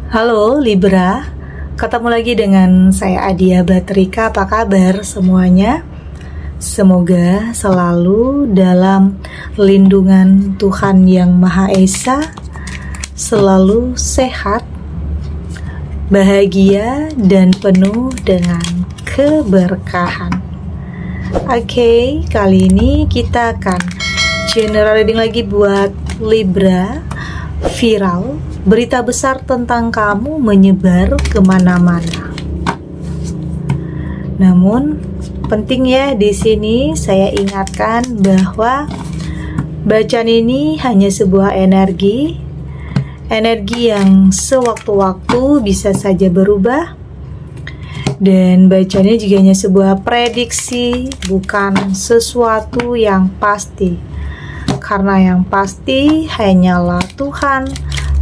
Halo Libra, ketemu lagi dengan saya Adia Batrika. Apa kabar semuanya? Semoga selalu dalam lindungan Tuhan Yang Maha Esa, selalu sehat, bahagia, dan penuh dengan keberkahan. Oke, kali ini kita akan general reading lagi buat Libra. Viral, berita besar tentang kamu menyebar kemana-mana. Namun, penting ya di sini saya ingatkan bahwa bacaan ini hanya sebuah energi yang sewaktu-waktu bisa saja berubah, dan bacaannya juga hanya sebuah prediksi, bukan sesuatu yang pasti. Karena yang pasti hanyalah Tuhan,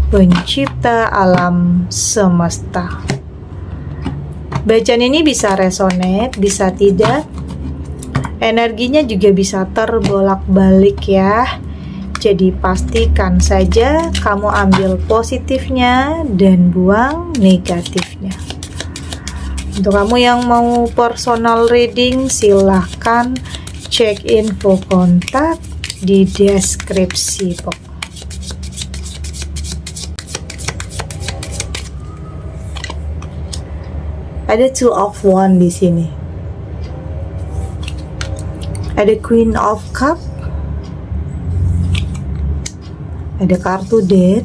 pencipta alam semesta. Bacaan ini bisa resonate, bisa tidak. Energinya juga bisa terbolak-balik ya. Jadi pastikan saja kamu ambil positifnya dan buang negatifnya. Untuk kamu yang mau personal reading, silahkan cek info kontak di deskripsi box. Ada Two of Wands di sini. Ada Queen of Cup. Ada kartu Death.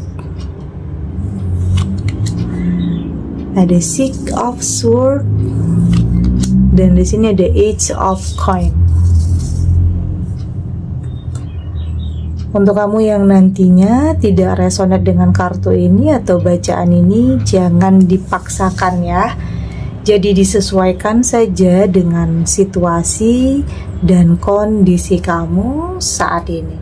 Ada Six of Swords. Dan di sini ada Eight of Coins. Untuk kamu yang nantinya tidak resonate dengan kartu ini atau bacaan ini, jangan dipaksakan ya. Jadi disesuaikan saja dengan situasi dan kondisi kamu saat ini.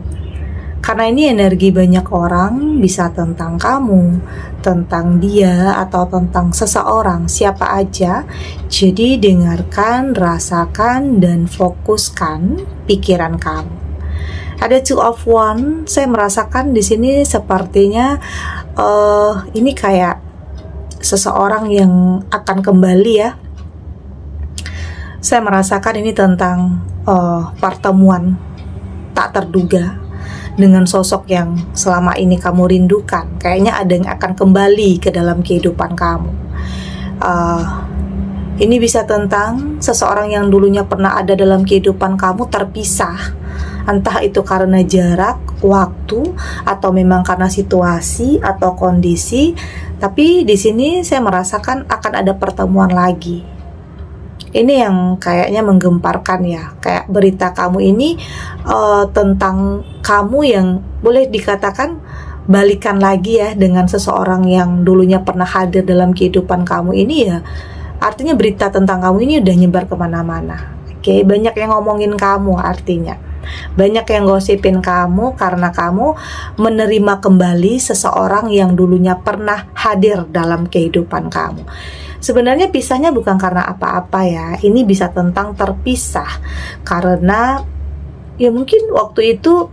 Karena ini energi banyak orang, bisa tentang kamu, tentang dia, atau tentang seseorang, siapa aja. Jadi dengarkan, rasakan, dan fokuskan pikiran kamu. Ada Two of Wands, saya merasakan di sini sepertinya ini kayak seseorang yang akan kembali ya. Saya merasakan ini tentang pertemuan tak terduga dengan sosok yang selama ini kamu rindukan. Kayaknya ada yang akan kembali ke dalam kehidupan kamu. Ini bisa tentang seseorang yang dulunya pernah ada dalam kehidupan kamu terpisah. Entah itu karena jarak, waktu, atau memang karena situasi atau kondisi. Tapi di sini saya merasakan akan ada pertemuan lagi. Ini yang kayaknya menggemparkan ya. Kayak berita kamu ini tentang kamu yang boleh dikatakan balikan lagi ya dengan seseorang yang dulunya pernah hadir dalam kehidupan kamu ini ya. Artinya berita tentang kamu ini udah nyebar kemana-mana. Oke, banyak yang ngomongin kamu artinya. Banyak yang gosipin kamu karena kamu menerima kembali seseorang yang dulunya pernah hadir dalam kehidupan kamu. Sebenarnya pisahnya bukan karena apa-apa ya. Ini bisa tentang terpisah karena ya mungkin waktu itu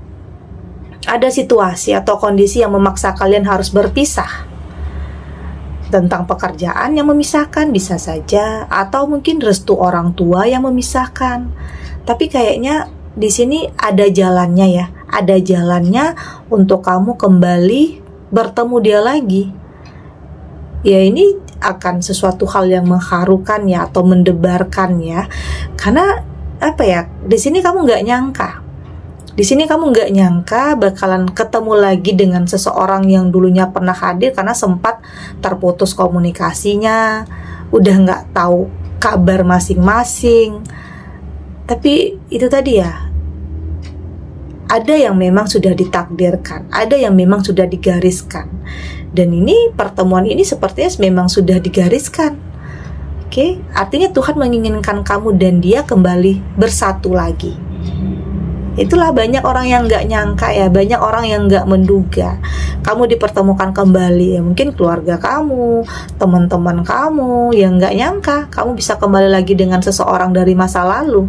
ada situasi atau kondisi yang memaksa kalian harus berpisah. Tentang pekerjaan yang memisahkan bisa saja, atau mungkin restu orang tua yang memisahkan. Tapi kayaknya di sini ada jalannya ya, ada jalannya untuk kamu kembali bertemu dia lagi. Ya ini akan sesuatu hal yang mengharukan ya, atau mendebarkan ya. Karena apa ya? Di sini kamu nggak nyangka. Di sini kamu nggak nyangka bakalan ketemu lagi dengan seseorang yang dulunya pernah hadir karena sempat terputus komunikasinya, udah nggak tahu kabar masing-masing. Tapi itu tadi ya, ada yang memang sudah ditakdirkan, ada yang memang sudah digariskan. Dan ini pertemuan ini sepertinya memang sudah digariskan. Oke, artinya Tuhan menginginkan kamu dan dia kembali bersatu lagi. Itulah banyak orang yang nggak nyangka ya, banyak orang yang nggak menduga kamu dipertemukan kembali ya. Mungkin keluarga kamu, teman-teman kamu yang nggak nyangka kamu bisa kembali lagi dengan seseorang dari masa lalu.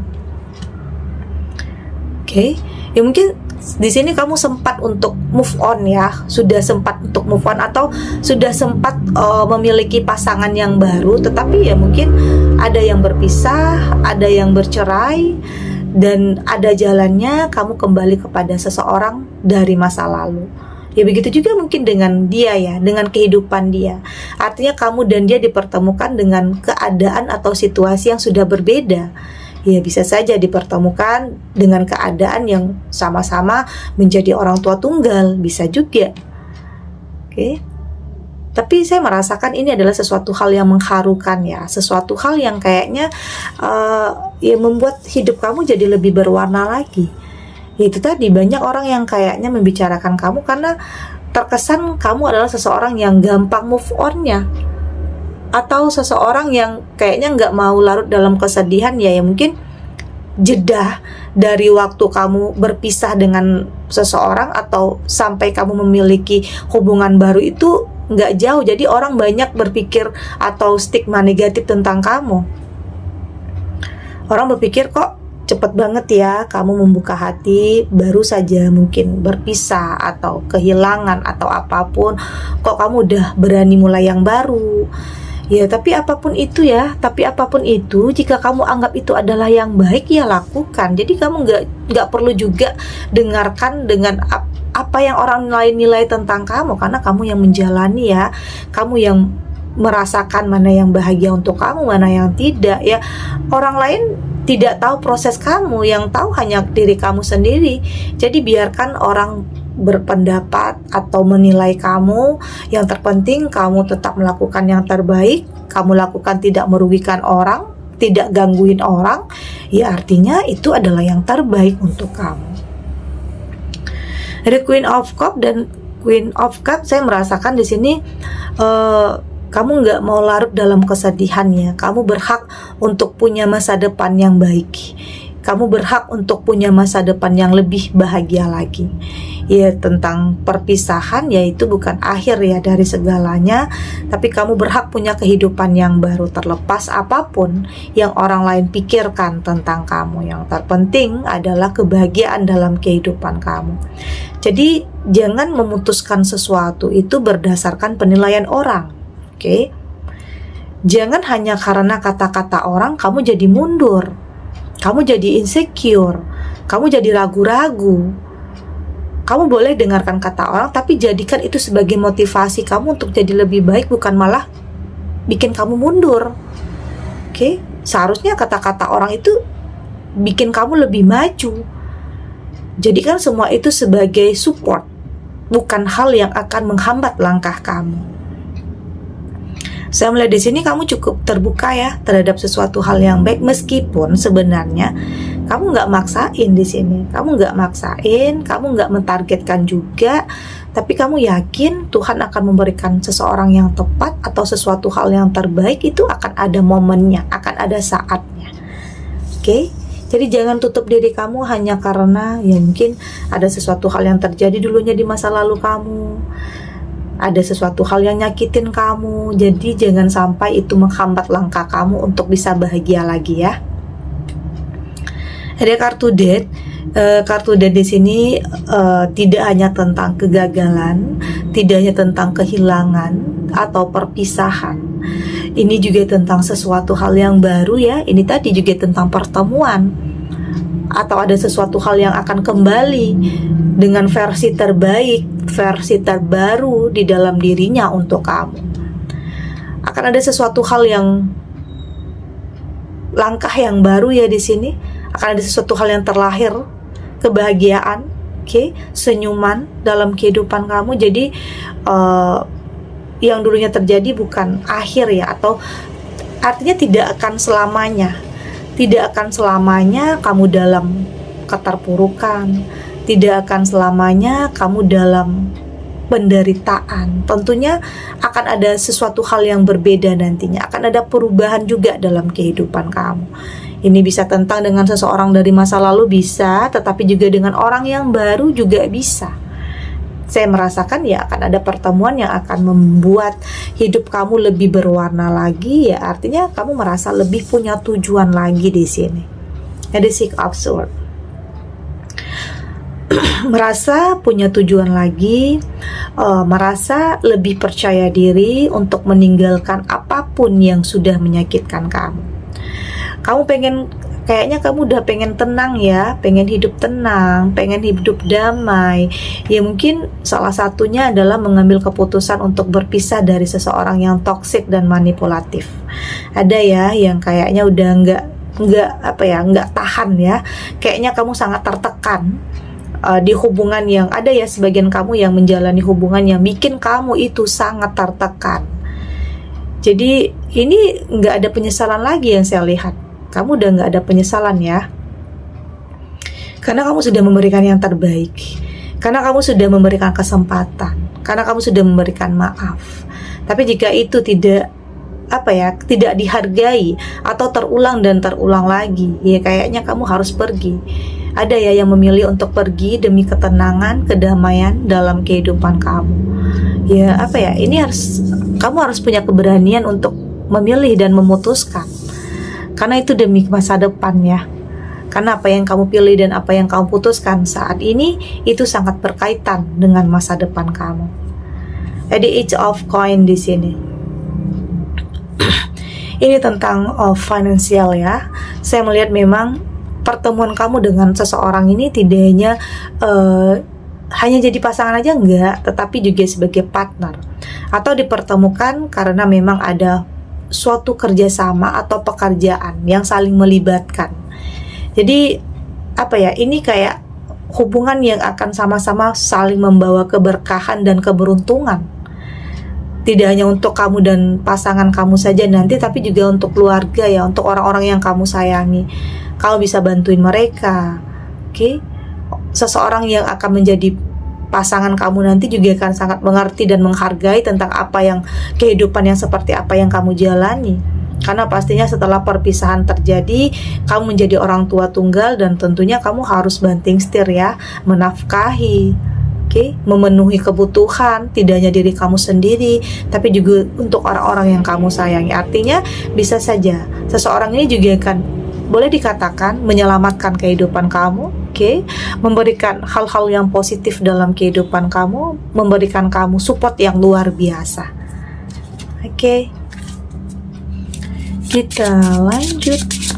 Oke, ya mungkin di sini kamu sempat untuk move on ya, sudah sempat untuk move on atau sudah sempat memiliki pasangan yang baru, tetapi ya mungkin ada yang berpisah, ada yang bercerai, dan ada jalannya kamu kembali kepada seseorang dari masa lalu. Ya begitu juga mungkin dengan dia ya, dengan kehidupan dia. Artinya kamu dan dia dipertemukan dengan keadaan atau situasi yang sudah berbeda. Ya bisa saja dipertemukan dengan keadaan yang sama-sama menjadi orang tua tunggal, bisa juga. Oke. Tapi saya merasakan ini adalah sesuatu hal yang mengharukan ya, sesuatu hal yang kayaknya ya membuat hidup kamu jadi lebih berwarna lagi. Itu tadi, banyak orang yang kayaknya membicarakan kamu karena terkesan kamu adalah seseorang yang gampang move on-nya, atau seseorang yang kayaknya nggak mau larut dalam kesedihan ya mungkin jeda dari waktu kamu berpisah dengan seseorang atau sampai kamu memiliki hubungan baru itu nggak jauh. Jadi orang banyak berpikir atau stigma negatif tentang kamu. Orang berpikir kok cepet banget ya kamu membuka hati, baru saja mungkin berpisah atau kehilangan atau apapun, kok kamu udah berani mulai yang baru. Ya tapi apapun itu ya, jika kamu anggap itu adalah yang baik ya lakukan. Jadi kamu nggak perlu juga dengarkan dengan apa yang orang lain nilai tentang kamu, karena kamu yang menjalani ya, kamu yang merasakan mana yang bahagia untuk kamu, mana yang tidak ya. Orang lain tidak tahu proses kamu, yang tahu hanya diri kamu sendiri. Jadi biarkan orang berpendapat atau menilai kamu. Yang terpenting kamu tetap melakukan yang terbaik. Kamu lakukan tidak merugikan orang, tidak gangguin orang. Ya artinya itu adalah yang terbaik untuk kamu. Dari Queen of Cups dan Queen of Cups, saya merasakan di sini kamu nggak mau larut dalam kesedihan ya. Kamu berhak untuk punya masa depan yang baik. Kamu berhak untuk punya masa depan yang lebih bahagia lagi. Ya tentang perpisahan ya itu bukan akhir ya dari segalanya. Tapi kamu berhak punya kehidupan yang baru, terlepas apapun yang orang lain pikirkan tentang kamu. Yang terpenting adalah kebahagiaan dalam kehidupan kamu. Jadi jangan memutuskan sesuatu itu berdasarkan penilaian orang. Oke. Jangan hanya karena kata-kata orang kamu jadi mundur, kamu jadi insecure, kamu jadi ragu-ragu. Kamu boleh dengarkan kata orang, tapi jadikan itu sebagai motivasi kamu untuk jadi lebih baik, bukan malah bikin kamu mundur. Oke. Seharusnya kata-kata orang itu bikin kamu lebih maju. Jadikan semua itu sebagai support, bukan hal yang akan menghambat langkah kamu. Saya melihat di sini kamu cukup terbuka ya terhadap sesuatu hal yang baik, meskipun sebenarnya kamu nggak maksain di sini. Kamu nggak maksain, kamu nggak mentargetkan juga, tapi kamu yakin Tuhan akan memberikan seseorang yang tepat atau sesuatu hal yang terbaik itu akan ada momennya, akan ada saatnya. Oke? Jadi jangan tutup diri kamu hanya karena ya mungkin ada sesuatu hal yang terjadi dulunya di masa lalu kamu. Ada sesuatu hal yang nyakitin kamu. Jadi jangan sampai itu menghambat langkah kamu untuk bisa bahagia lagi ya. Ada kartu Death. Kartu Death di sini tidak hanya tentang kegagalan, tidak hanya tentang kehilangan atau perpisahan. Ini juga tentang sesuatu hal yang baru ya. Ini tadi juga tentang pertemuan, atau ada sesuatu hal yang akan kembali dengan versi terbaik, versi terbaru di dalam dirinya untuk kamu. Akan ada sesuatu hal yang langkah yang baru ya di sini. Akan ada sesuatu hal yang terlahir, kebahagiaan, senyuman dalam kehidupan kamu. Jadi yang dulunya terjadi bukan akhir ya, atau artinya tidak akan selamanya kamu dalam keterpurukan, tidak akan selamanya kamu dalam penderitaan. Tentunya akan ada sesuatu hal yang berbeda nantinya, akan ada perubahan juga dalam kehidupan kamu. Ini bisa tentang dengan seseorang dari masa lalu bisa, tetapi juga dengan orang yang baru juga bisa. Saya merasakan ya akan ada pertemuan yang akan membuat hidup kamu lebih berwarna lagi ya, artinya kamu merasa lebih punya tujuan lagi di sini. Ada Six of Swords. merasa punya tujuan lagi, merasa lebih percaya diri untuk meninggalkan apapun yang sudah menyakitkan kamu. Kayaknya kamu udah pengen tenang ya, pengen hidup tenang, pengen hidup damai. Ya mungkin salah satunya adalah mengambil keputusan untuk berpisah dari seseorang yang toksik dan manipulatif. Ada ya yang kayaknya udah nggak tahan ya. Kayaknya kamu sangat tertekan di hubungan yang ada ya, sebagian kamu yang menjalani hubungan yang bikin kamu itu sangat tertekan. Jadi ini nggak ada penyesalan lagi yang saya lihat. Kamu udah nggak ada penyesalan ya, karena kamu sudah memberikan yang terbaik, karena kamu sudah memberikan kesempatan, karena kamu sudah memberikan maaf. Tapi jika itu tidak dihargai atau terulang dan terulang lagi, ya kayaknya kamu harus pergi. Ada ya yang memilih untuk pergi demi ketenangan, kedamaian dalam kehidupan kamu. Ya kamu harus punya keberanian untuk memilih dan memutuskan. Karena itu demi masa depan ya. Karena apa yang kamu pilih dan apa yang kamu putuskan saat ini itu sangat berkaitan dengan masa depan kamu. Ada Age of Coin di sini. Ini tentang finansial ya. Saya melihat memang pertemuan kamu dengan seseorang ini tidak hanya jadi pasangan aja enggak, tetapi juga sebagai partner. Atau dipertemukan karena memang ada suatu kerjasama atau pekerjaan yang saling melibatkan. Jadi ini kayak hubungan yang akan sama-sama saling membawa keberkahan dan keberuntungan. Tidak hanya untuk kamu dan pasangan kamu saja nanti, tapi juga untuk keluarga ya, untuk orang-orang yang kamu sayangi. Kamu bisa bantuin mereka. Oke? Seseorang yang akan menjadi pasangan kamu nanti juga akan sangat mengerti dan menghargai tentang kehidupan yang seperti apa yang kamu jalani. Karena pastinya setelah perpisahan terjadi, kamu menjadi orang tua tunggal dan tentunya kamu harus banting setir ya, menafkahi, memenuhi kebutuhan tidak hanya diri kamu sendiri, tapi juga untuk orang-orang yang kamu sayangi. Artinya bisa saja seseorang ini juga akan boleh dikatakan menyelamatkan kehidupan kamu, memberikan hal-hal yang positif dalam kehidupan kamu, memberikan kamu support yang luar biasa. Kita lanjut.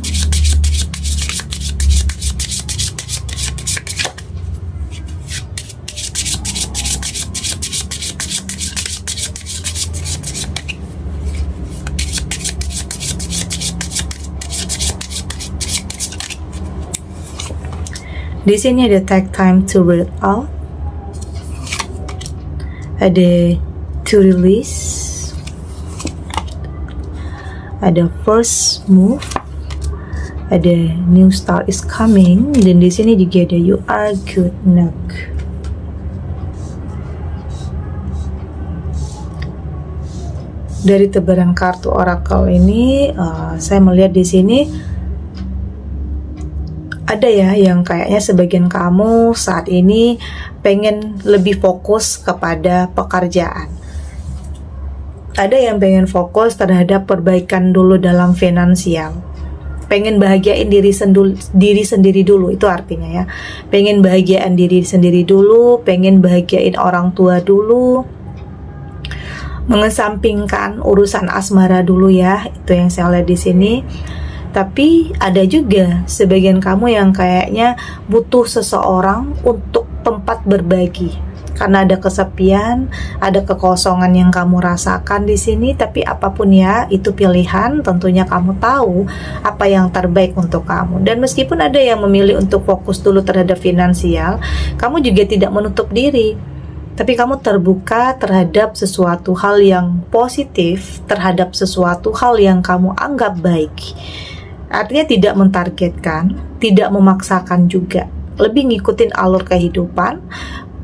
Di sini ada take time to read out, ada to release, ada first move, ada new start is coming, dan di sini juga ada you are good enough. Dari tebaran kartu oracle ini, saya melihat di sini ada ya yang kayaknya sebagian kamu saat ini pengen lebih fokus kepada pekerjaan. Ada yang pengen fokus terhadap perbaikan dulu dalam finansial. Pengen bahagiain diri sendiri dulu, itu artinya ya. Pengen bahagiain diri sendiri dulu, pengen bahagiain orang tua dulu. Mengesampingkan urusan asmara dulu ya, itu yang saya lihat di sini. Tapi ada juga sebagian kamu yang kayaknya butuh seseorang untuk tempat berbagi. Karena ada kesepian, ada kekosongan yang kamu rasakan di sini. Tapi apapun ya, itu pilihan. Tentunya kamu tahu apa yang terbaik untuk kamu. Dan meskipun ada yang memilih untuk fokus dulu terhadap finansial, kamu juga tidak menutup diri. Tapi kamu terbuka terhadap sesuatu hal yang positif, terhadap sesuatu hal yang kamu anggap baik. Artinya tidak mentargetkan, tidak memaksakan juga. Lebih ngikutin alur kehidupan,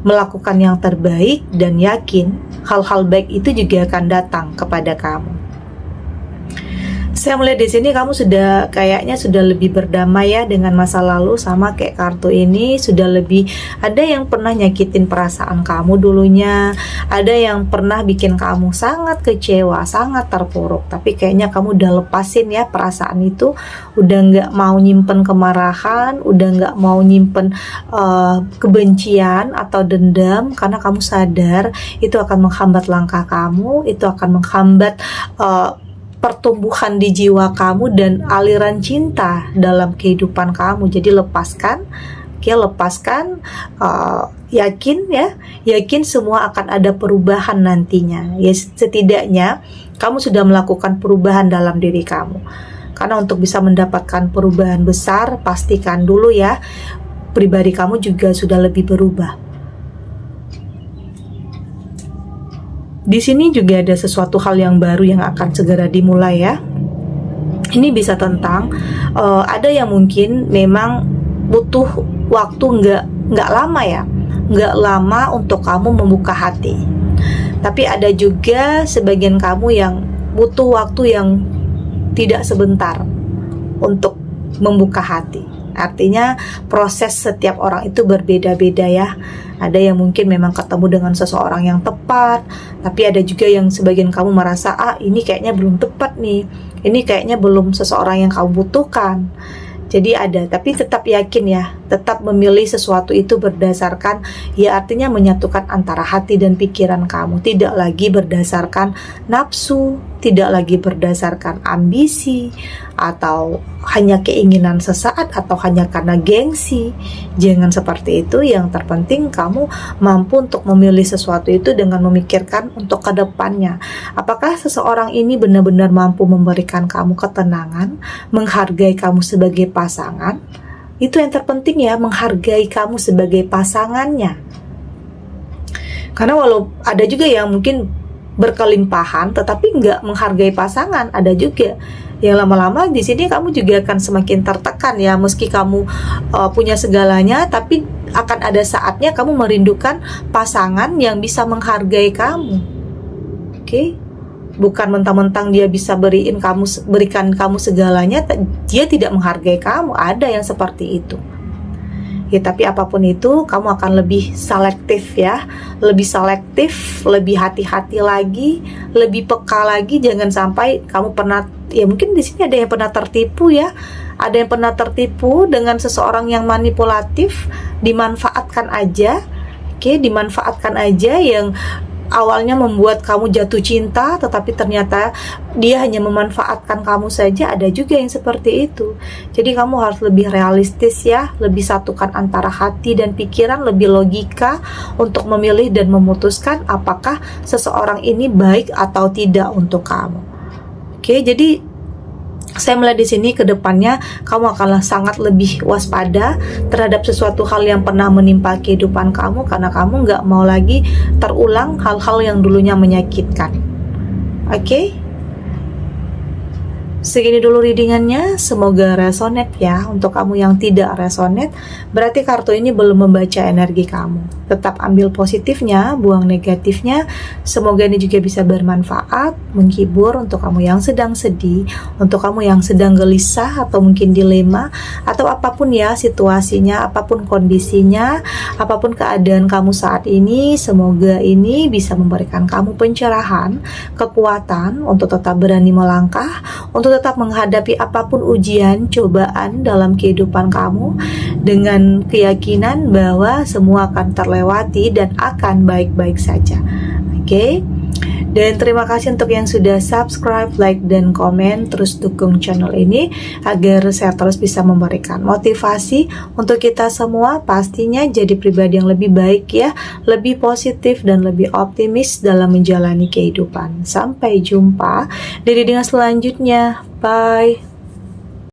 melakukan yang terbaik, dan yakin hal-hal baik itu juga akan datang kepada kamu. Saya melihat di sini kamu kayaknya sudah lebih berdamai ya dengan masa lalu. Sama kayak kartu ini, sudah lebih, ada yang pernah nyakitin perasaan kamu dulunya, ada yang pernah bikin kamu sangat kecewa, sangat terpuruk, tapi kayaknya kamu udah lepasin ya perasaan itu, udah nggak mau nyimpen kemarahan, udah nggak mau nyimpen kebencian atau dendam, karena kamu sadar itu akan menghambat langkah kamu, itu akan menghambat pertumbuhan di jiwa kamu dan aliran cinta dalam kehidupan kamu. Jadi lepaskan, lepaskan, yakin semua akan ada perubahan nantinya. Ya, setidaknya kamu sudah melakukan perubahan dalam diri kamu. Karena untuk bisa mendapatkan perubahan besar, pastikan dulu ya pribadi kamu juga sudah lebih berubah. Di sini juga ada sesuatu hal yang baru yang akan segera dimulai ya. Ini bisa tentang ada yang mungkin memang butuh waktu nggak lama ya, nggak lama untuk kamu membuka hati. Tapi ada juga sebagian kamu yang butuh waktu yang tidak sebentar untuk membuka hati. Artinya proses setiap orang itu berbeda-beda ya. Ada yang mungkin memang ketemu dengan seseorang yang tepat, tapi ada juga yang sebagian kamu merasa, ini kayaknya belum tepat nih, ini kayaknya belum seseorang yang kamu butuhkan. Jadi ada, tapi tetap yakin ya, tetap memilih sesuatu itu berdasarkan, ya artinya menyatukan antara hati dan pikiran kamu. Tidak lagi berdasarkan nafsu, tidak lagi berdasarkan ambisi, atau hanya keinginan sesaat, atau hanya karena gengsi. Jangan seperti itu. Yang terpenting kamu mampu untuk memilih sesuatu itu dengan memikirkan untuk kedepannya. Apakah seseorang ini benar-benar mampu memberikan kamu ketenangan, menghargai kamu sebagai pasangan? Itu yang terpenting ya, menghargai kamu sebagai pasangannya. Karena walau ada juga yang mungkin berkelimpahan tetapi nggak menghargai pasangan, ada juga yang lama-lama di sini kamu juga akan semakin tertekan ya. Meski kamu punya segalanya, tapi akan ada saatnya kamu merindukan pasangan yang bisa menghargai kamu. Oke? Bukan mentang-mentang dia bisa berikan kamu segalanya, dia tidak menghargai kamu. Ada yang seperti itu. Ya, tapi apapun itu, kamu akan lebih selektif ya, lebih selektif, lebih hati-hati lagi, lebih peka lagi. Jangan sampai kamu pernah, ya mungkin di sini ada yang pernah tertipu ya, ada yang pernah tertipu dengan seseorang yang manipulatif, dimanfaatkan aja, dimanfaatkan aja, yang awalnya membuat kamu jatuh cinta, tetapi ternyata dia hanya memanfaatkan kamu saja. Ada juga yang seperti itu. Jadi kamu harus lebih realistis ya, lebih satukan antara hati dan pikiran, lebih logika untuk memilih dan memutuskan apakah seseorang ini baik atau tidak untuk kamu. Jadi saya melihat di sini ke depannya kamu akan sangat lebih waspada terhadap sesuatu hal yang pernah menimpa kehidupan kamu, karena kamu nggak mau lagi terulang hal-hal yang dulunya menyakitkan. Segini dulu readingannya, semoga resonate ya. Untuk kamu yang tidak resonate, berarti kartu ini belum membaca energi kamu. Tetap ambil positifnya, buang negatifnya. Semoga ini juga bisa bermanfaat, menghibur untuk kamu yang sedang sedih, untuk kamu yang sedang gelisah atau mungkin dilema, atau apapun ya situasinya, apapun kondisinya, apapun keadaan kamu saat ini. Semoga ini bisa memberikan kamu pencerahan, kekuatan untuk tetap berani melangkah, untuk tetap menghadapi apapun ujian, cobaan dalam kehidupan kamu dengan keyakinan bahwa semua akan terlewati dan akan baik-baik saja. Dan terima kasih untuk yang sudah subscribe, like, dan komen. Terus dukung channel ini agar saya terus bisa memberikan motivasi untuk kita semua, pastinya jadi pribadi yang lebih baik ya, lebih positif dan lebih optimis dalam menjalani kehidupan. Sampai jumpa di readingan selanjutnya. Bye.